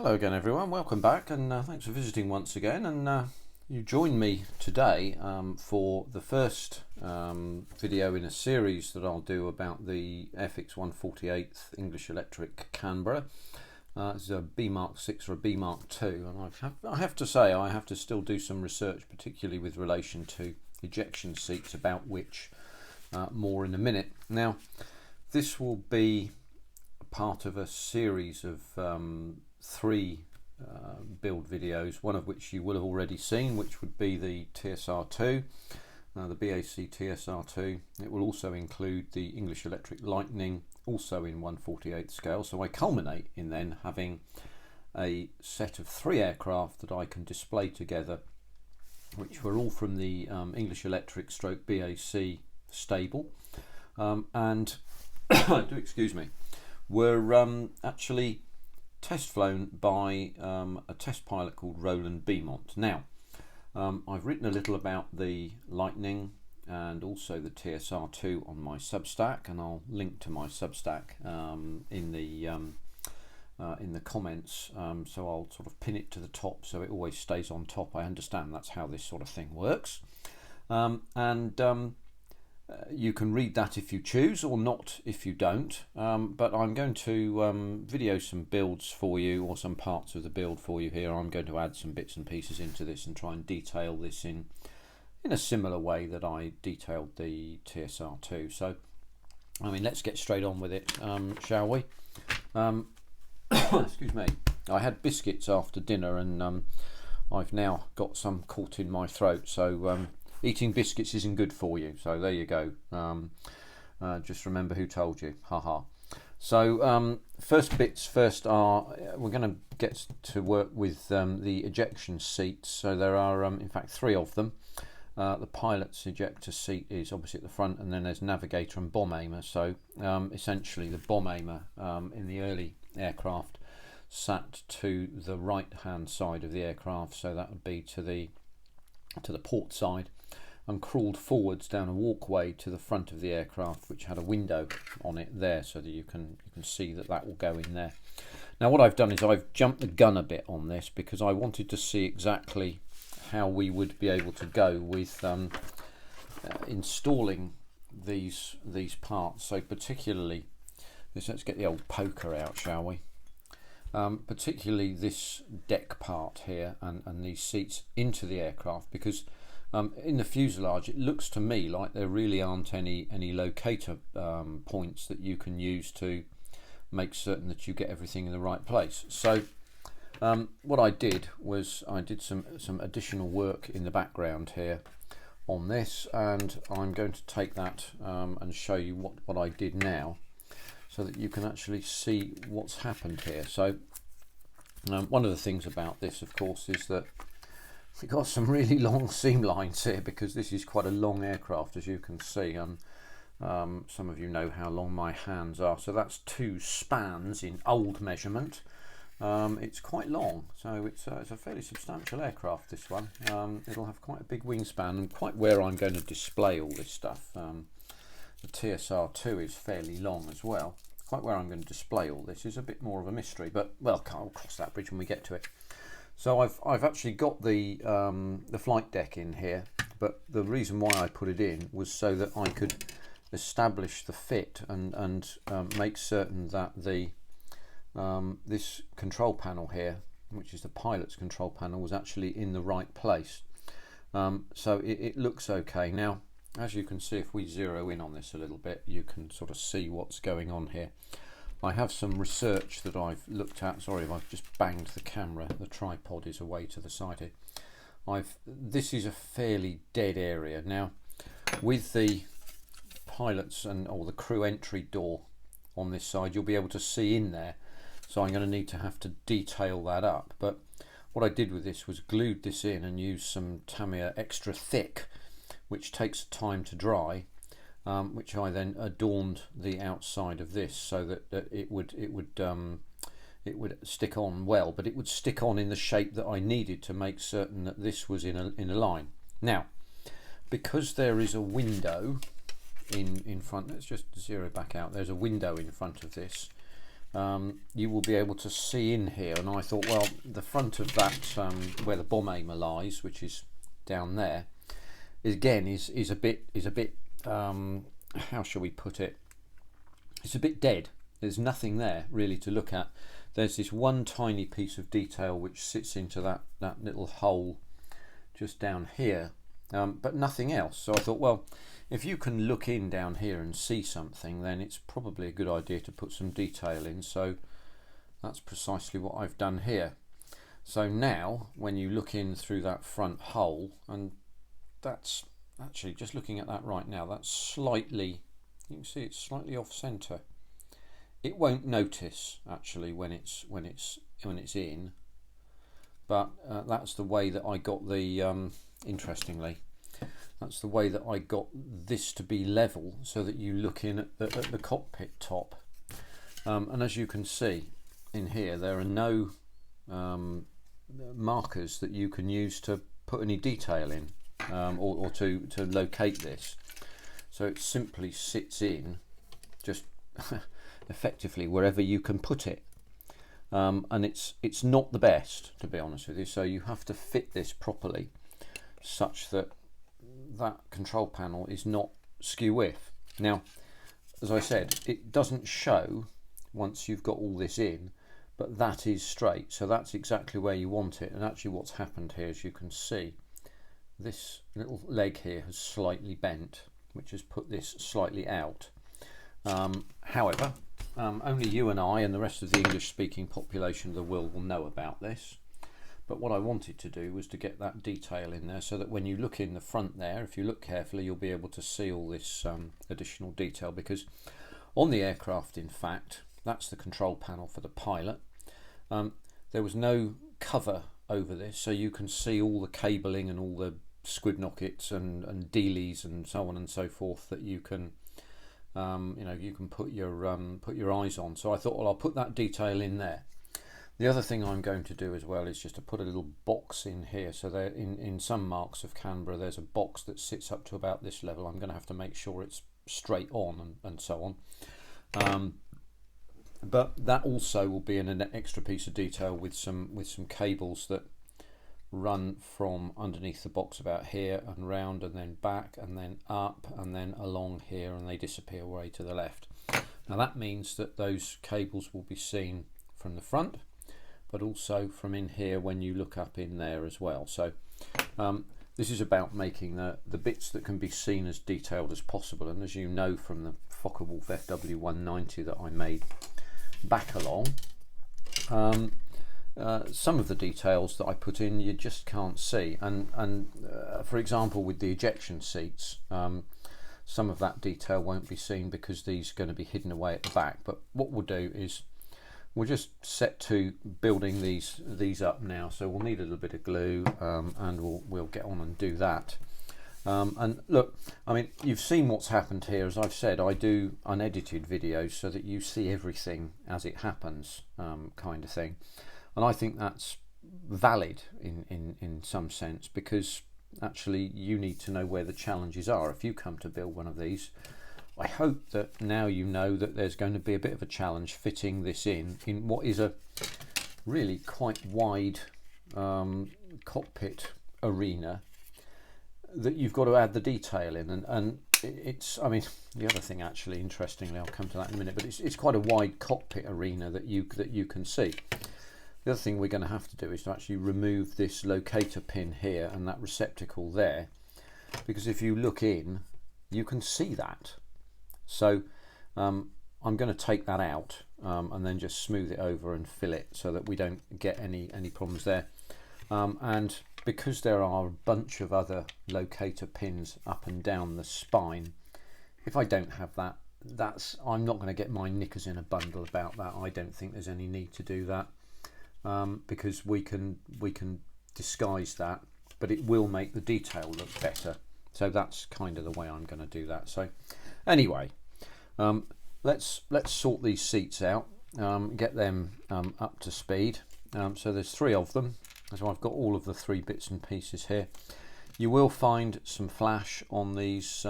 Hello again everyone, welcome back, and thanks for visiting once again. And you join me today for the first video in a series that I'll do about the Airfix 148th English Electric Canberra. It's a B Mark 6 or a B Mark 2, and I have to say I have to still do some research, particularly with relation to ejection seats, about which more in a minute. Now this will be part of a series of three build videos, one of which you will have already seen, which would be the TSR2, the BAC TSR2. It will also include the English Electric Lightning, also in 1/48 scale. So I culminate in then having a set of three aircraft that I can display together, which were all from the English Electric stroke BAC stable, and do excuse me, were actually test flown by a test pilot called Roland Beaumont. Now I've written a little about the Lightning and also the TSR2 on my Substack, and I'll link to my Substack in the comments, so I'll sort of pin it to the top so it always stays on top. I understand that's how this sort of thing works, you can read that if you choose, or not if you don't, but I'm going to video some builds for you, or some parts of the build for you here. I'm going to add some bits and pieces into this and try and detail this in a similar way that I detailed the TSR2. So I mean, let's get straight on with it, shall we? Excuse me, I had biscuits after dinner, and I've now got some caught in my throat, so eating biscuits isn't good for you, so there you go. Just remember who told you, haha. So first bits first are, we're going to get to work with the ejection seats. So there are in fact three of them. The pilot's ejector seat is obviously at the front, and then there's navigator and bomb aimer. So essentially the bomb aimer in the early aircraft sat to the right hand side of the aircraft, so that would be to the port side, and crawled forwards down a walkway to the front of the aircraft, which had a window on it there, so that you can see that will go in there. Now what I've done is I've jumped the gun a bit on this, because I wanted to see exactly how we would be able to go with installing these parts. So particularly this, let's get the old poker out, shall we? Particularly this deck part here and these seats into the aircraft, because in the fuselage it looks to me like there really aren't any locator points that you can use to make certain that you get everything in the right place. So what I did was I did some additional work in the background here on this, and I'm going to take that and show you what I did now, so that you can actually see what's happened here. So one of the things about this, of course, is that we've got some really long seam lines here, because this is quite a long aircraft, as you can see. Some of you know how long my hands are, so that's 2 spans in old measurement. It's quite long, so it's a fairly substantial aircraft, this one. It'll have quite a big wingspan, and quite where I'm going to display all this stuff. The TSR2 is fairly long as well. Quite where I'm going to display all this is a bit more of a mystery, but well, I'll cross that bridge when we get to it. So I've actually got the flight deck in here, but the reason why I put it in was so that I could establish the fit and make certain that the this control panel here, which is the pilot's control panel, was actually in the right place. So it looks okay. Now, as you can see, if we zero in on this a little bit, you can sort of see what's going on here. I have some research that I've looked at. Sorry if I've just banged the camera, the tripod is away to the side here. This is a fairly dead area. Now, with the pilots or the crew entry door on this side, you'll be able to see in there, so I'm going to have to detail that up. But what I did with this was glued this in and used some Tamiya extra thick, which takes time to dry, which I then adorned the outside of this, so that it would stick on well, but it would stick on in the shape that I needed to make certain that this was in a line. Now, because there is a window in front, let's just zero back out, there's a window in front of this, you will be able to see in here. And I thought, well, the front of that where the bomb aimer lies, which is down there, is a bit how shall we put it? It's a bit dead. There's nothing there really to look at. There's this one tiny piece of detail which sits into that little hole just down here, but nothing else. So I thought, well, if you can look in down here and see something, then it's probably a good idea to put some detail in. So that's precisely what I've done here. So now when you look in through that front hole, and that's actually, just looking at that right now, that's slightly, you can see it's slightly off center. It won't notice actually when it's in, but that's the way that I got the interestingly, that's the way that I got this to be level, so that you look in at the cockpit top, and as you can see in here, there are no markers that you can use to put any detail in, or to locate this. So it simply sits in just effectively wherever you can put it, and it's not the best, to be honest with you. So you have to fit this properly such that that control panel is not skew width. Now, as I said, it doesn't show once you've got all this in, but that is straight, so that's exactly where you want it. And actually what's happened here, as you can see, this little leg here has slightly bent, which has put this slightly out. However, only you and I and the rest of the English speaking population of the world will know about this. But what I wanted to do was to get that detail in there, so that when you look in the front there, if you look carefully, you'll be able to see all this additional detail. Because on the aircraft, in fact, that's the control panel for the pilot. There was no cover over this, so you can see all the cabling and all the squib knockets and dealies and so on and so forth that you can you can put your eyes on. So I thought, well, I'll put that detail in there. The other thing I'm going to do as well is just to put a little box in here. So there, in some marks of Canberra, there's a box that sits up to about this level. I'm going to have to make sure it's straight on and so on. But that also will be an extra piece of detail with some cables that run from underneath the box about here and round and then back and then up and then along here, and they disappear away to the left. Now that means that those cables will be seen from the front, but also from in here when you look up in there as well. So this is about making the bits that can be seen as detailed as possible. And as you know from the Focke-Wulf FW190 that I made back along, some of the details that I put in you just can't see, and for example with the ejection seats, some of that detail won't be seen because these are going to be hidden away at the back. But what we'll do is we'll just set to building these up now. So we'll need a little bit of glue, and we'll get on and do that. And look, I mean, you've seen what's happened here. As I've said, I do unedited videos so that you see everything as it happens, kind of thing. And I think that's valid in some sense, because actually you need to know where the challenges are. If you come to build one of these, I hope that now you know that there's going to be a bit of a challenge fitting this in what is a really quite wide cockpit arena that you've got to add the detail in. And it's, I mean, the other thing actually, interestingly, I'll come to that in a minute, but it's quite a wide cockpit arena that you can see. The other thing we're going to have to do is to actually remove this locator pin here and that receptacle there, because if you look in, you can see that. So I'm going to take that out and then just smooth it over and fill it so that we don't get any problems there. And because there are a bunch of other locator pins up and down the spine, if I don't have that, I'm not going to get my knickers in a bundle about that. I don't think there's any need to do that. Because we can disguise that, but it will make the detail look better. So that's kind of the way I'm going to do that. So anyway, let's sort these seats out, get them up to speed. So there's 3 of them. So I've got all of the 3 bits and pieces here. You will find some flash on these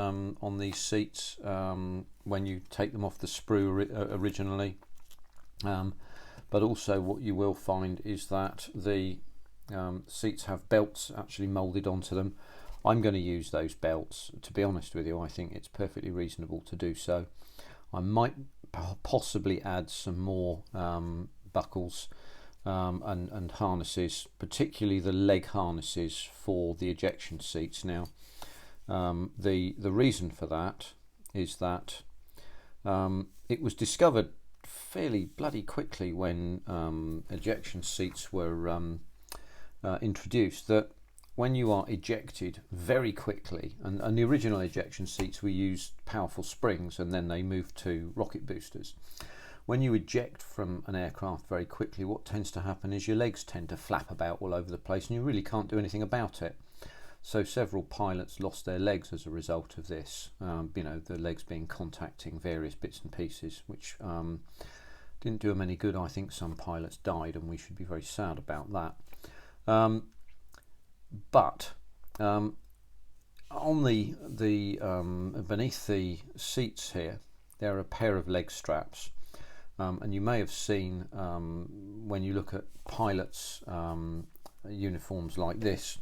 seats when you take them off the sprue originally. But also what you will find is that the seats have belts actually moulded onto them. I'm going to use those belts. To be honest with you, I think it's perfectly reasonable to do so. I might possibly add some more buckles and harnesses, particularly the leg harnesses for the ejection seats. Now, the reason for that is that it was discovered fairly bloody quickly when ejection seats were introduced, that when you are ejected very quickly, and the original ejection seats we used powerful springs and then they moved to rocket boosters. When you eject from an aircraft very quickly, what tends to happen is your legs tend to flap about all over the place and you really can't do anything about it. So several pilots lost their legs as a result of this, you know, the legs being contacting various bits and pieces, which didn't do them any good. I think some pilots died and we should be very sad about that. But on the beneath the seats here, there are a pair of leg straps, and you may have seen when you look at pilots' uniforms like this,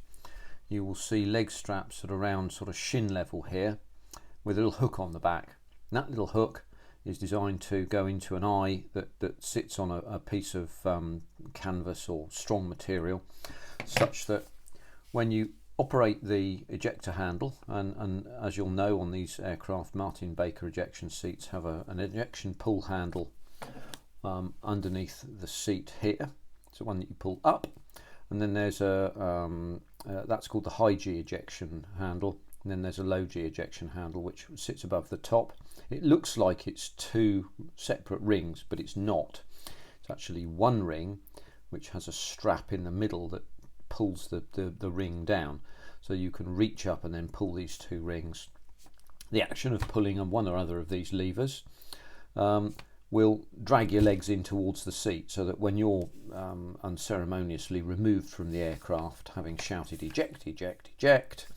you will see leg straps at around sort of shin level here, with a little hook on the back. And that little hook is designed to go into an eye that sits on a piece of canvas or strong material, such that when you operate the ejector handle, and as you'll know on these aircraft, Martin Baker ejection seats have an ejection pull handle underneath the seat here. It's the one that you pull up, and then there's that's called the high G ejection handle, and then there's a low G ejection handle which sits above the top. It looks like it's two separate rings, but it's not. It's actually one ring which has a strap in the middle that pulls the ring down, so you can reach up and then pull these two rings. The action of pulling on one or other of these levers will drag your legs in towards the seat, so that when you're unceremoniously removed from the aircraft, having shouted eject, eject, eject,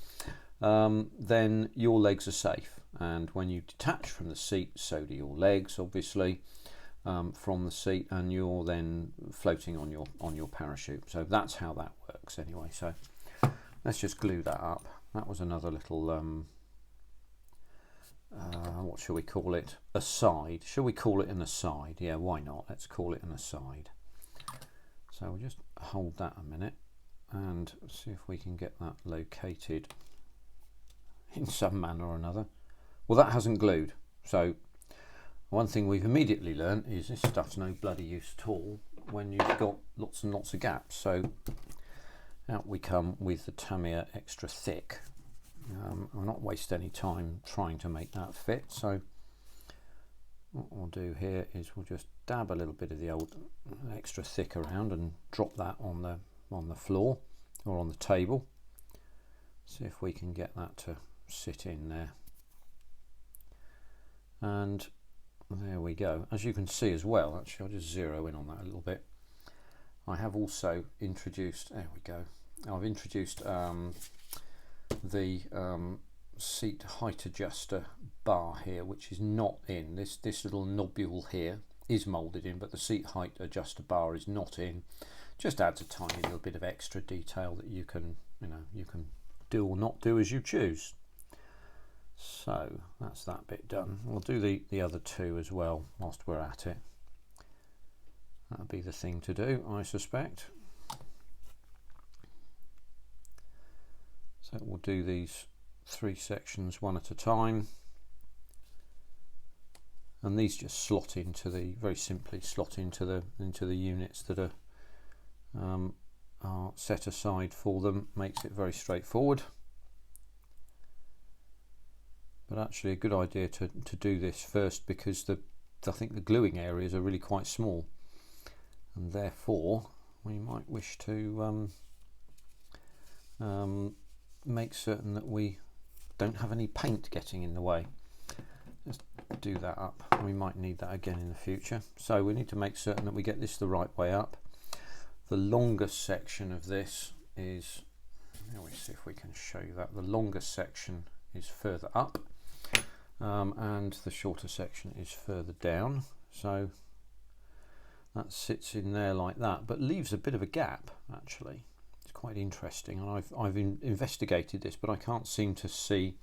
then your legs are safe, and when you detach from the seat, so do your legs, obviously, from the seat, and you're then floating on your parachute. So that's how that works anyway. So let's just glue that up. That was another little what shall we call it? Aside. Shall we call it an aside? Yeah, why not? Let's call it an aside. So we'll just hold that a minute and see if we can get that located in some manner or another. Well, that hasn't glued, so one thing we've immediately learned is this stuff's no bloody use at all when you've got lots and lots of gaps. So out we come with the Tamiya extra thick. I'll not waste any time trying to make that fit, so what we'll do here is we'll just dab a little bit of the old extra thick around and drop that on the floor or on the table. See if we can get that to sit in there, and there we go. As you can see as well, actually I'll just zero in on that a little bit. I have also introduced, there we go, I've introduced the seat height adjuster bar here, which is not in. This little nobule here is moulded in, but the seat height adjuster bar is not in. Just adds a tiny little bit of extra detail that you can do or not do as you choose. So that's that bit done. We'll do the other two as well whilst we're at it. That'll be the thing to do, I suspect. So we'll do these three sections one at a time, and these just slot into very simply slot into the units that are set aside for them. Makes it very straightforward, but actually a good idea to do this first, because I think the gluing areas are really quite small, and therefore we might wish to make certain that we don't have any paint getting in the way. Let's do that up. We might need that again in the future. So we need to make certain that we get this the right way up. The longest section of this is, let me see if we can show you that. The longest section is further up, and the shorter section is further down. So that sits in there like that, but leaves a bit of a gap actually. It's quite interesting, and I've investigated this, but I can't seem to see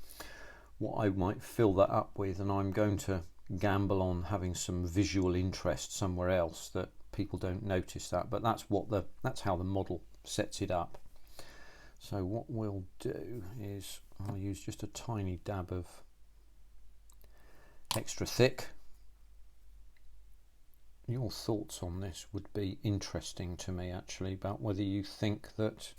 what I might fill that up with, and I'm going to gamble on having some visual interest somewhere else that people don't notice that, but that's how the model sets it up. So what we'll do is I'll use just a tiny dab of extra thick. Your thoughts on this would be interesting to me actually, about whether you think that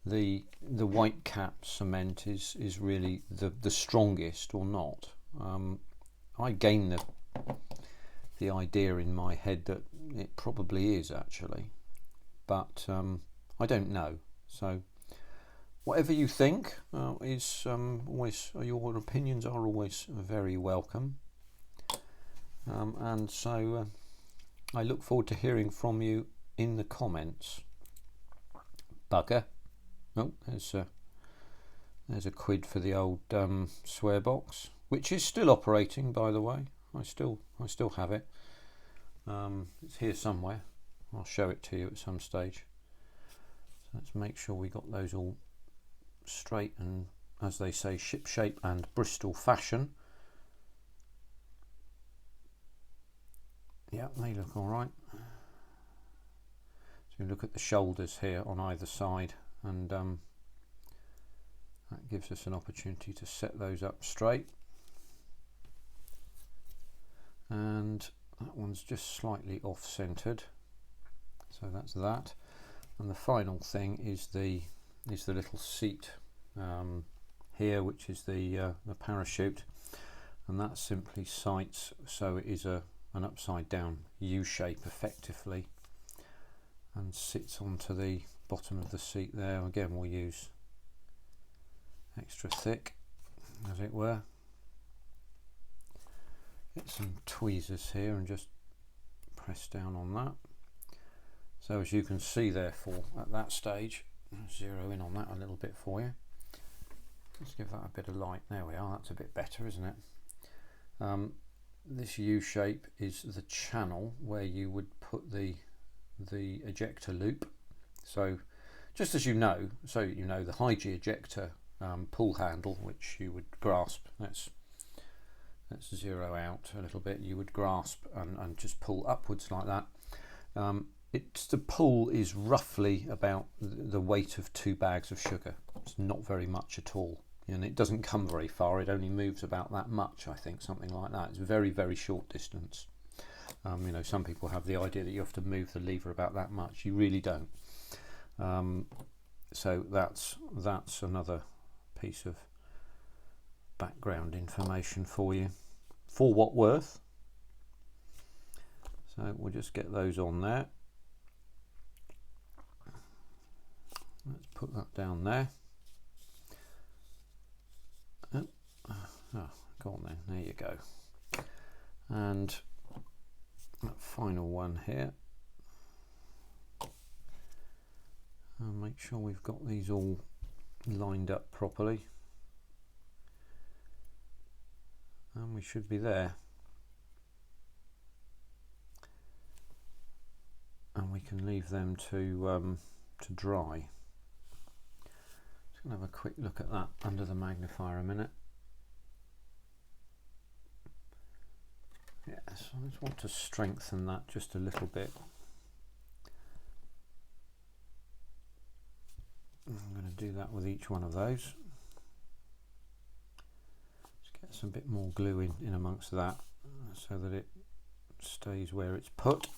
the white cap cement is really the strongest or not. I gain the idea in my head that it probably is actually, but I don't know. So whatever you think is always, your opinions are always very welcome. And so I look forward to hearing from you in the comments. Bugger. Oh, there's a quid for the old swear box, which is still operating, by the way. I still have it. It's here somewhere. I'll show it to you at some stage. So let's make sure we got those all straight and, as they say, ship shape and Bristol fashion. Yeah, they look all right. So you look at the shoulders here on either side, and that gives us an opportunity to set those up straight. And that one's just slightly off-centered, so that's that. And the final thing is the little seat here, which is the parachute, and that simply sights so it is an upside down U shape effectively, and sits onto the bottom of the seat there. Again, we'll use extra thick, as it were. Get some tweezers here and just press down on that. So as you can see, therefore, at that stage, I'll zero in on that a little bit for you. Let's give that a bit of light. There we are. That's a bit better, isn't it? This U shape is the channel where you would put the ejector loop. So just as you know, the high G ejector pull handle, which you would grasp, let's zero out a little bit, you would grasp and just pull upwards like that. The pull is roughly about the weight of 2 bags of sugar. It's not very much at all, and it doesn't come very far. It only moves about that much, I think, something like that. It's very, very short distance. Some people have the idea that you have to move the lever about that much. You really don't. So that's another piece of background information for you, for what worth. So we'll just get those on there. Let's put that down there. Oh, go on then, there you go. And that final one here. And make sure we've got these all lined up properly. And we should be there. And we can leave them to dry. Just gonna have a quick look at that under the magnifier a minute. Yes, I just want to strengthen that just a little bit. I'm going to do that with each one of those. Just get some bit more glue in amongst that so that it stays where it's put.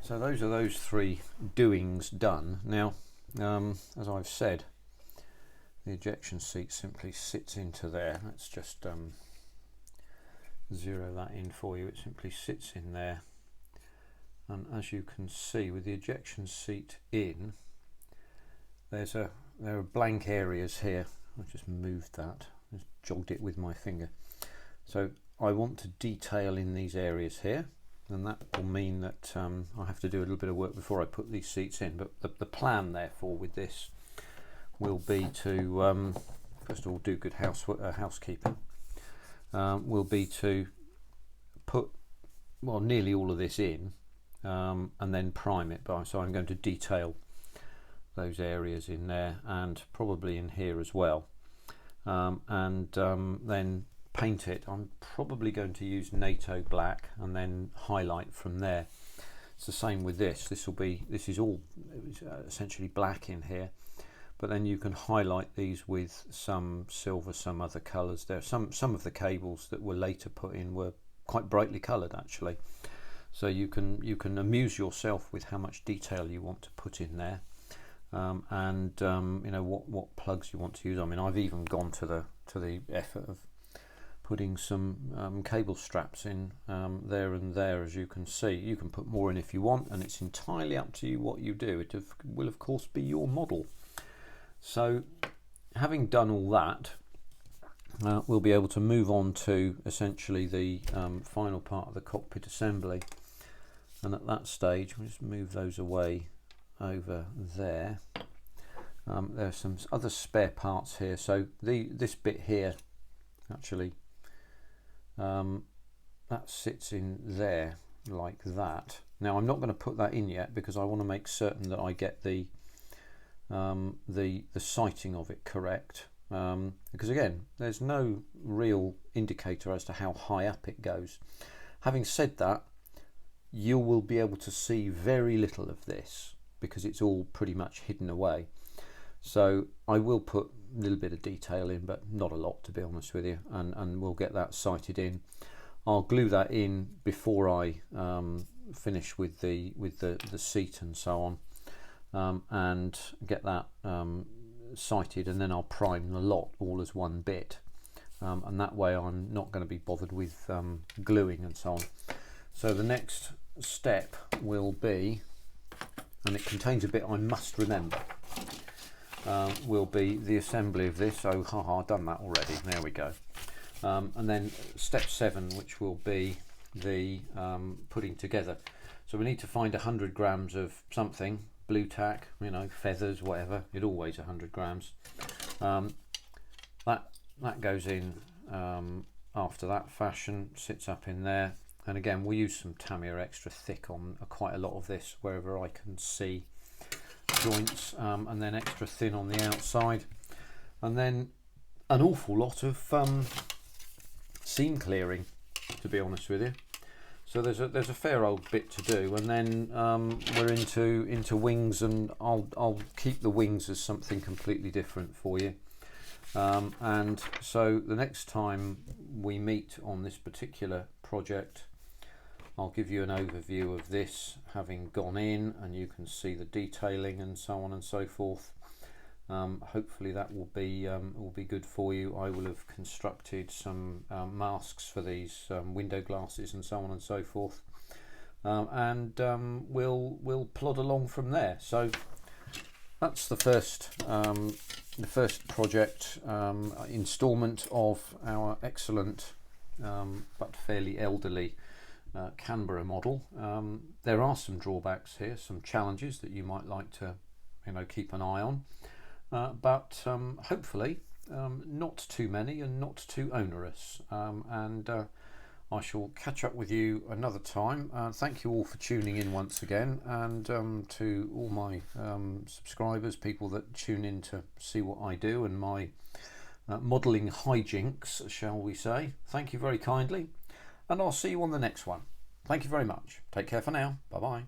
So those are those 3 doings done. Now, as I've said, the ejection seat simply sits into there. Let's just zero that in for you. It simply sits in there, and as you can see, with the ejection seat in, there are blank areas here. I just moved that, just jogged it with my finger. So I want to detail in these areas here, and that will mean that I have to do a little bit of work before I put these seats in. But the plan, therefore, with this will be to first of all do good housekeeping. Will be to put well, nearly all of this in, and then prime it by. So I'm going to detail those areas in there and probably in here as well, and then paint it. I'm probably going to use NATO black and then highlight from there. It's the same with this. This is all essentially black in here, but then you can highlight these with some silver, some other colours. There some of the cables that were later put in were quite brightly coloured actually, so you can amuse yourself with how much detail you want to put in there, and you know what plugs you want to use. I mean, I've even gone to the effort of putting some cable straps in there and there. As you can see, you can put more in if you want, and it's entirely up to you what you do. It will of course be your model. So having done all that, we'll be able to move on to essentially the final part of the cockpit assembly, and at that stage we'll just move those away over there. There are some other spare parts here. So this bit here actually that sits in there like that. Now I'm not going to put that in yet because I want to make certain that I get the sighting of it correct, because again there's no real indicator as to how high up it goes. Having said that, you will be able to see very little of this because it's all pretty much hidden away. So I will put a little bit of detail in, but not a lot, to be honest with you, and we'll get that sighted in. I'll glue that in before I finish with the seat and so on, and get that sighted, and then I'll prime the lot all as one bit, and that way I'm not going to be bothered with gluing and so on. So the next step will be, and it contains a bit I must remember, will be the assembly of this. So I've done that already, there we go. And then step 7, which will be the putting together. So we need to find 100 grams of something, blue tack, you know, feathers, whatever. It all weighs 100 grams. That goes in after that fashion, sits up in there. And again, we'll use some Tamiya extra thick on quite a lot of this wherever I can see joints, and then extra thin on the outside, and then an awful lot of seam clearing, to be honest with you. So there's a fair old bit to do, and then we're into wings, and I'll keep the wings as something completely different for you. And so the next time we meet on this particular project, I'll give you an overview of this having gone in, and you can see the detailing and so on and so forth. Hopefully that will be good for you. I will have constructed some masks for these window glasses and so on and so forth, and we'll plod along from there. So that's the first project installment of our excellent but fairly elderly Canberra model. There are some drawbacks here, some challenges that you might like to keep an eye on, but hopefully not too many and not too onerous, and I shall catch up with you another time. Thank you all for tuning in once again, and to all my subscribers, people that tune in to see what I do and my modelling hijinks, shall we say. Thank you very kindly, and I'll see you on the next one. Thank you very much. Take care for now. Bye bye.